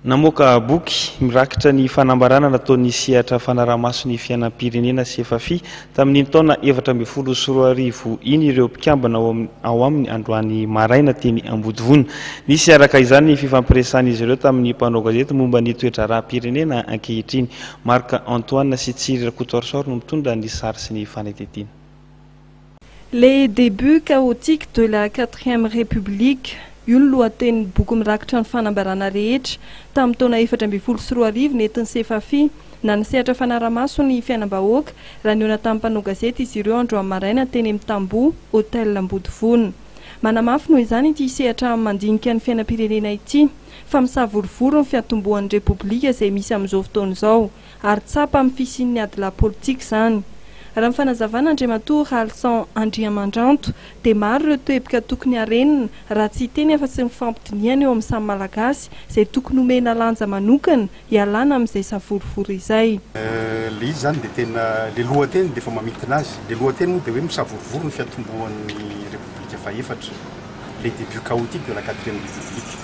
Namoaka boky mirakitra ny fanambarana nataon'ny sehatra fanaraha-mason'ny fiainam-pirenena CFAFI tamin'ny taona 2024 iny ireo mpikambana ao amin'ny androany maraina teny Ambodivona. Nisy araka izany ny fifampiresan'izy ireo tamin'ny mpanao gazety momba ny toetra raha-pirenena ankehitriny. Marc Antoine sy Tsirira Kotorsor no mitondra ny sary sy ny fanetetiana. Les débuts chaotiques de la 4e République. Io ny lohateny boky mirakitra ny fanambarana rehetra tamin'ny taona 2024 nentin'ny CFAFI na ny sehatra fanaraha-maso ny fiainam-bahoaka raha niona tamin'ny mpanao gazety izy ireo androany maraina teny amin'ny Tambo, hôtel Ambodivona. Manamafy noho izany ity sehatra mandinika ny fiainam-pirenena ity fa misavorovoro ny fiatombohan'ny Repoblika izay misy amin'izao fotoana izao ary tsapa amin'ny fisian'ny ady la politika izany. Raha ny fanazavana Andriamatoa Alsan Andriamandranto dia maro ireo toepika tokony harenina raha tsy teny afa tsy mifampidiniana eo amin'ny samy malagasy izay tokony homena lanja manokana hialana amin'izay savorovoro izay. Le izy zany dia tena le lohateny dia efa mamintona azy. Le lohateny moa dia hoe misavorovoro ny fiatombohan'ny Repoblika faefatra, les débuts chaotiques de la 4e République.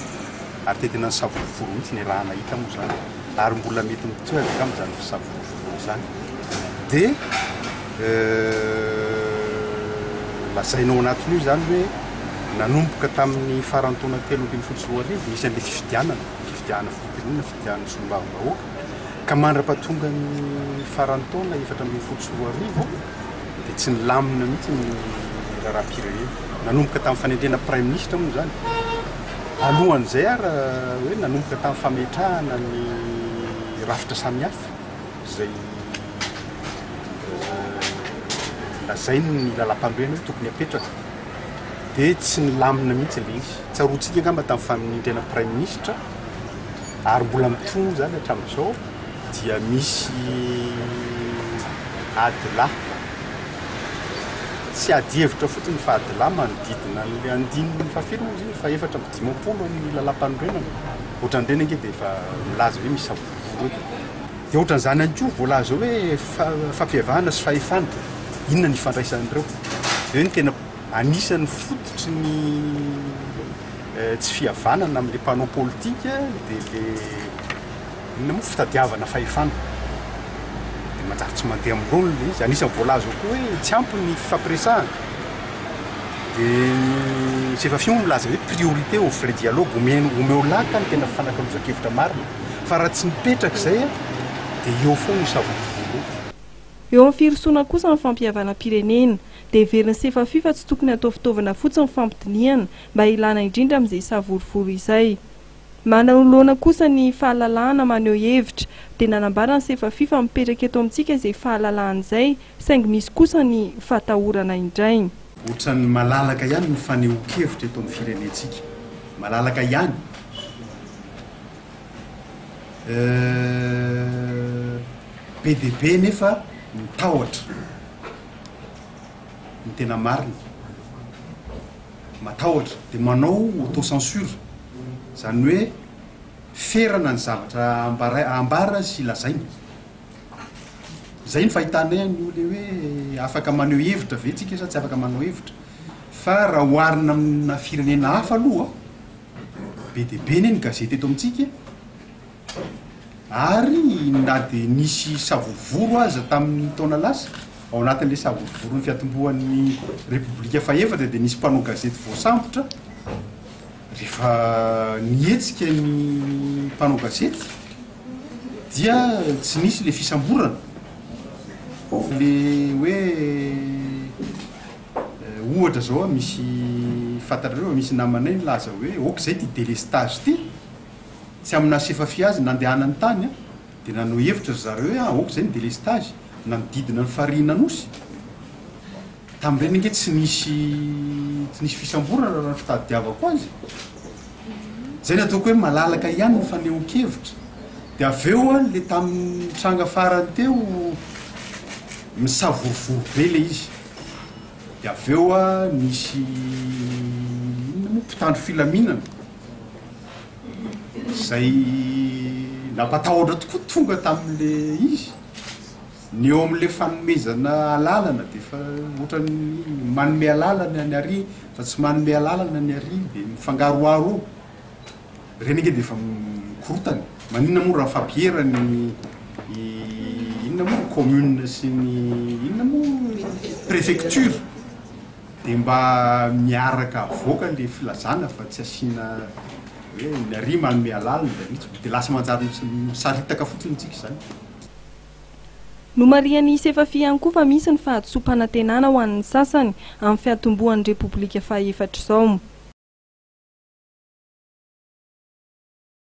Ary tena ny savorovoro mihitsy ny raha nahita moa zany. Ary mbola mety mitoeraka amin'izany savorovoro izany. Dia lazainao anatin'io zany hoe nanomboka tamin'ny faran'ny taona 2024 misy an'ilay fifidianana fifidianana solombavam-bahoaka ka mandra-pahatonga ny faran'ny taona 2024 dia tsy nilamina mihitsy ny raha-pirenena. Nanomboka tamin'ny fanendrena prime ministre moa zany. Alohan'izay ary hoe nanomboka tamin'ny fametrahana ny rafitra samihafa izay lazainy ny lalam-pandroana hoe tokony apetraka dia tsy nilamina mihitsy ilay izy. Tsaroantsika angamba tamin'ny fanendrena prime ministre ary mbola mitony zany hatramin'izao dia misy adila tsy adihevitra fotsiny fa adila manodidina ny andininy fafiro moa izy fa 450 ny lalam-pandroenana. Ohatran'ireny ange dia efa milaza hoe misy savorovoro eto. Dia ohatran'izany ihany koa voalaza hoe fampihavahana sy fahefana. Inona ny ifandraisan'ireo? Io ny tena anisan'ny fototry ny tsy fihavanana amin'ilay mpanao politika dia le inona moa fitadiavana fahefana. Dia manjary tsy mandeha amin'irony ilay izy. Anisan'ny voalaza koa hoe tsy ampy ny fifampiresahana. Dia CFAFI moa milaza hoe priorité au vrai dialogue, omeo laka ny tena fanankalozan-kevitra marina. Fa raha tsy mipetraka izay dia eo foana ny savorovoro. Eo amin'ny firosoana kosa ny fampihavana-pirenena dia heverin'ny CFAFI fa tsy tokony atao fitaovana fotsiny ny fampidiniana mba ilana indrindra amin'izay savorovoro izay. Manoloana kosa ny fahalalahana maneho hevitra dia nanambara ny CFAFI fa mipetraka eto amintsika izay fahalalahana izay saingy misy kosa ny fatahorana indray. Ohatran'ny malalaka ihany ny fanehoan-kevitra eto amin'ny firenentsika. Malalaka ihany. PDB nefa mitahotra ny tena marina, matahotra dia manao autocensure, izany hoe ferana ny zavatra ambara sy lazaina. Izay ny fahitanay ny olona hoe afaka maneho hevitra ve tsika sa tsy afaka maneho hevitra. Fa raha oharina amina firenena hafa aloha be dia be ny gazety eto amintsika ary na dia nisy savorovoro aza tamin'ny taona lasa ao anatin'ilay savorovoro ny fiatombohan'ny Repoblika faefatra dia nisy mpanao gazety voasambotra rehefa nihetsika ny mpanao gazety dia tsy nisy ilay fisamborana le hoe ohatra zao misy fantatrareo misy namanay nilaza hoe oka izay ty délestage ty tsy amina CFAFI azy nandehanany tany dia nanao hevitra zareo hoe oka izay ny délestage nanodidina ny fariana nosy. Tamin'ireny ange tsy nisy fisamborana raha ny fitadiavako azy. Izay ny ataoko hoe malalaka ihany ny fanehoan-kevitra. Dia avy eo le tamin'ny tranga farany teo misavorovoro be le izy. Dia avy eo nisy mpitandro filaminana izay nampatahotra tokoa tonga tamin'le izy. Ny eo amin'ilay fanomezana alalana dia efa ohatrany manome alalana ny ary fa tsy manome alalana ny ary dia mifangaroaro. Ireny ange dia efa korotany maninona moa raha fampierany inona moa commune sy ny inona moa préfecture dia mba miaraka avoaka le filazana fa tsy asiana hoe ny ary manome alalina dia lasa manjary misaritaka fotsiny tsika izany. No marian'ny Sefafi ihany koa fa misy ny fahadisom-panantenana ho an'ny sasany amin'ny fiatombohan'ny Repoblika faha-efatra izao.